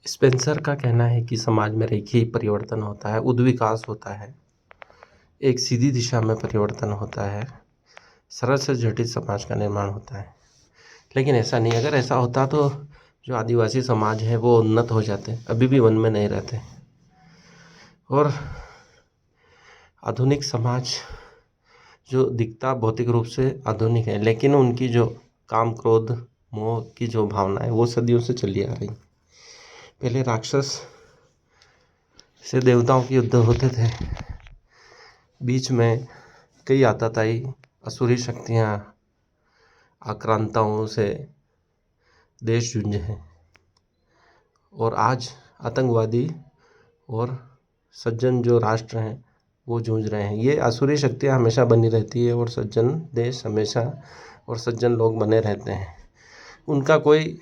Spencer का कहना है कि समाज में रेखीय परिवर्तन होता है, उद्विकास होता है, एक सीधी दिशा में परिवर्तन होता है, सरल से जटिल समाज का निर्माण होता है। लेकिन ऐसा नहीं, अगर ऐसा होता तो जो आदिवासी समाज है वो उन्नत हो जाते, अभी भी वन में नहीं रहते। और आधुनिक समाज जो दिखता भौतिक रूप से आधुनिक है, लेकिन उनकी जो काम क्रोध मोह की जो भावना है वो सदियों से चली आ रही। पहले राक्षस से देवताओं के युद्ध होते थे, बीच में कई आतताई असुरी शक्तियाँ आक्रांताओं से देश जूझे हैं, और आज आतंकवादी और सज्जन जो राष्ट्र हैं वो जूझ रहे हैं। ये आसुरी शक्तियाँ हमेशा बनी रहती है और सज्जन देश हमेशा और सज्जन लोग बने रहते हैं। उनका कोई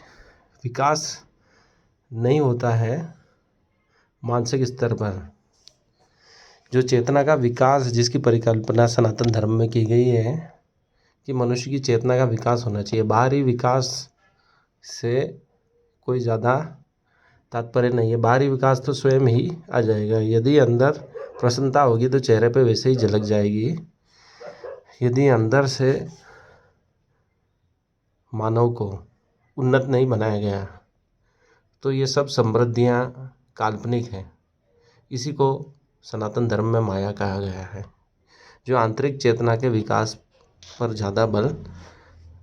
विकास नहीं होता है मानसिक स्तर पर। जो चेतना का विकास जिसकी परिकल्पना सनातन धर्म में की गई है कि मनुष्य की चेतना का विकास होना चाहिए, बाहरी विकास से कोई ज़्यादा तात्पर्य नहीं है। बाहरी विकास तो स्वयं ही आ जाएगा। यदि अंदर प्रसन्नता होगी तो चेहरे पे वैसे ही झलक जाएगी। यदि अंदर से मानव को उन्नत नहीं बनाया गया तो ये सब समृद्धियाँ काल्पनिक हैं। इसी को सनातन धर्म में माया कहा गया है, जो आंतरिक चेतना के विकास पर ज़्यादा बल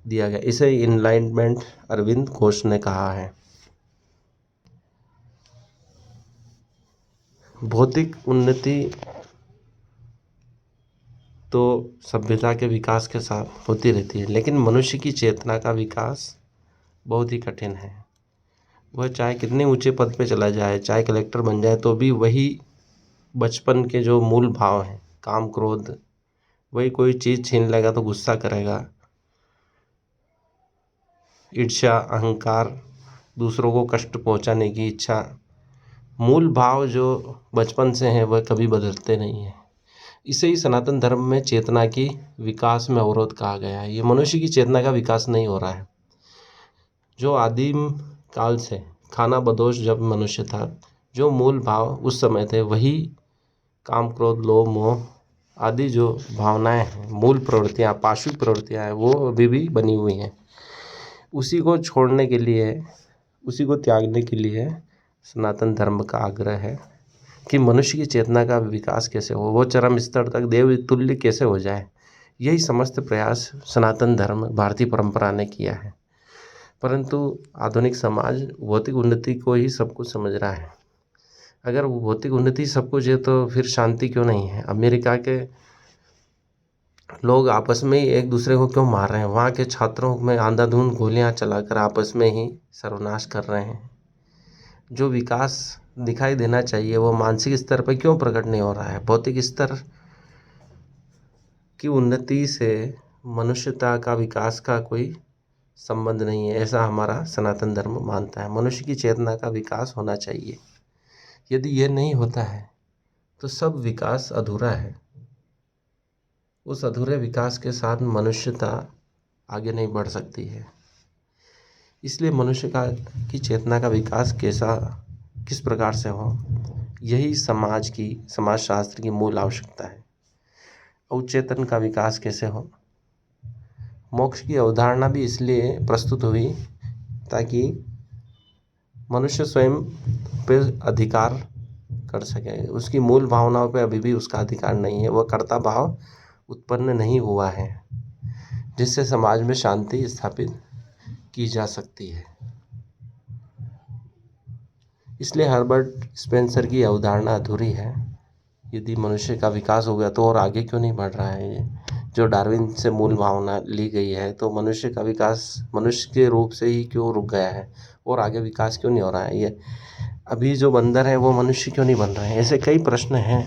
दिया गया। इसे इनलाइटमेंट अरविंद घोष ने कहा है। भौतिक उन्नति तो सभ्यता के विकास के साथ होती रहती है, लेकिन मनुष्य की चेतना का विकास बहुत ही कठिन है। वह चाहे कितने ऊंचे पद पे चला जाए, चाहे कलेक्टर बन जाए, तो भी वही बचपन के जो मूल भाव हैं, काम क्रोध, वही कोई चीज़ छीन लेगा तो गुस्सा करेगा, ईर्ष्या अहंकार, दूसरों को कष्ट पहुंचाने की इच्छा, मूल भाव जो बचपन से हैं वह कभी बदलते नहीं हैं। इसे ही सनातन धर्म में चेतना की विकास में अवरोध कहा गया है। ये मनुष्य की चेतना का विकास नहीं हो रहा है। जो आदिम काल से खाना बदोश जब मनुष्य था, जो मूल भाव उस समय थे, वही काम क्रोध लोभ मोह आदि जो भावनाएं हैं, मूल प्रवृत्तियाँ, पाशविक प्रवृत्तियाँ हैं, वो अभी भी बनी हुई हैं। उसी को छोड़ने के लिए, उसी को त्यागने के लिए सनातन धर्म का आग्रह है कि मनुष्य की चेतना का विकास कैसे हो, वो चरम स्तर तक देव तुल्य कैसे हो जाए। यही समस्त प्रयास सनातन धर्म भारतीय परंपरा ने किया है। परंतु आधुनिक समाज भौतिक उन्नति को ही सब कुछ समझ रहा है। अगर भौतिक उन्नति सब कुछ है तो फिर शांति क्यों नहीं है? अमेरिका के लोग आपस में ही एक दूसरे को क्यों मार रहे हैं? वहाँ के छात्रों में अंधाधुंध गोलियां चलाकर आपस में ही सर्वनाश कर रहे हैं। जो विकास दिखाई देना चाहिए वो मानसिक स्तर पर क्यों प्रकट नहीं हो रहा है? भौतिक स्तर की उन्नति से मनुष्यता का विकास का कोई संबंध नहीं है, ऐसा हमारा सनातन धर्म मानता है। मनुष्य की चेतना का विकास होना चाहिए। यदि ये नहीं होता है तो सब विकास अधूरा है। उस अधूरे विकास के साथ मनुष्यता आगे नहीं बढ़ सकती है। इसलिए मनुष्य की चेतना का विकास किस प्रकार से हो, यही समाजशास्त्र की मूल आवश्यकता है। अवचेतन का विकास कैसे हो? मोक्ष की अवधारणा भी इसलिए प्रस्तुत हुई ताकि मनुष्य स्वयं पर अधिकार कर सके। उसकी मूल भावनाओं पे अभी भी उसका अधिकार नहीं है। वह कर्ता भाव उत्पन्न नहीं हुआ है जिससे समाज में शांति स्थापित की जा सकती है। इसलिए हर्बर्ट स्पेंसर की अवधारणा अधूरी है। यदि मनुष्य का विकास हो गया तो और आगे क्यों नहीं बढ़ रहा है? ये जो डार्विन से मूल भावना ली गई है, तो मनुष्य का विकास मनुष्य के रूप से ही क्यों रुक गया है और आगे विकास क्यों नहीं हो रहा है? ये अभी जो बंदर है वो मनुष्य क्यों नहीं बन रहे हैं? ऐसे कई प्रश्न हैं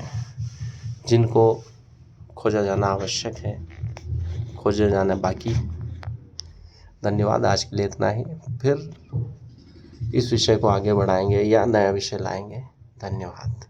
जिनको खोजा जाना आवश्यक है, खोजे जाना बाकी। धन्यवाद। आज के लिए इतना ही। फिर इस विषय को आगे बढ़ाएंगे या नया विषय लाएंगे। धन्यवाद।